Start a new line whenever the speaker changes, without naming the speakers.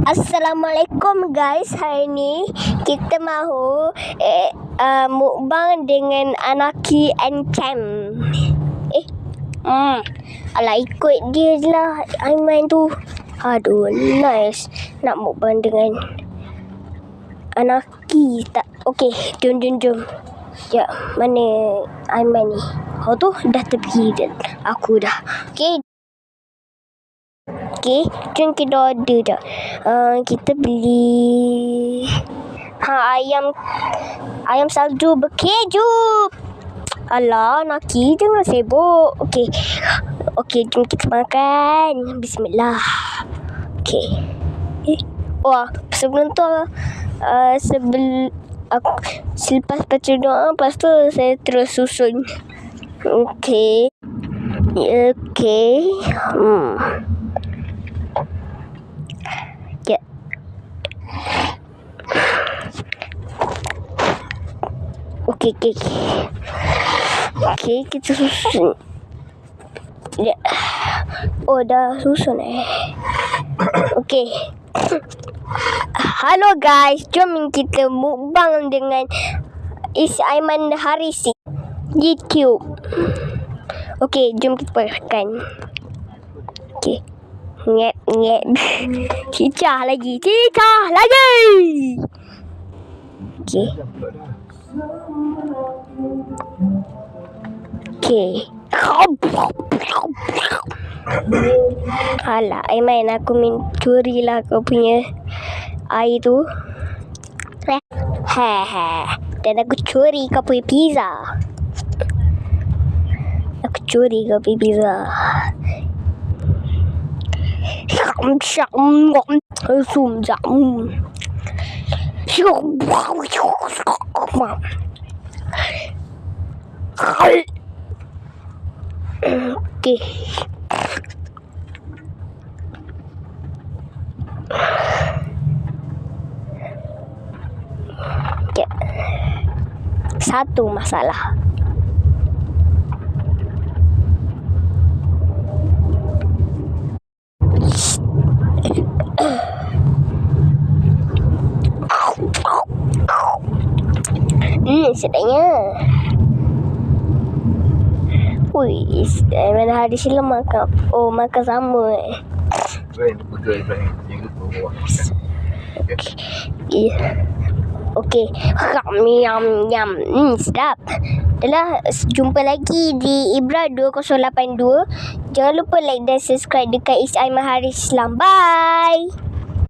Assalamualaikum guys. Hari ni kita mahu mukbang dengan Anaki and Cam. Alah, ikut dia je lah Aiman tu. Aduh, nice nak mukbang dengan Anaki tak. Okey, jom. Ya, mana Aiman ni? Tu dah tepi dah. Aku dah. Okey, jom kita order dah. Kita beli ayam salju berkeju. Alah, Naki jangan sibuk. Okey, jom kita makan. Bismillah. Okey. Sebelum tu selepas baca doa, lepas tu saya terus susun. Okey. Ya. Okey, kita susun. Ya. Dah susun Okey. Halo guys, jom kita mukbang dengan Aiman Harisi YouTube. Okey, jom kita makan. Okey. Ngep. Cicah lagi. Okey. Alah, Aiman, aku mencuri lah kau punya air tu. Dan aku curi kau punya pizza. Okey. Ya. Satu masalah. Sedapnya. Aiman hari silam makan. Makan sama Okey. Yum. Sedap. Dah, jumpa lagi di Ibra 2082. Jangan lupa like dan subscribe dekat Aiman Haris Islam. Bye.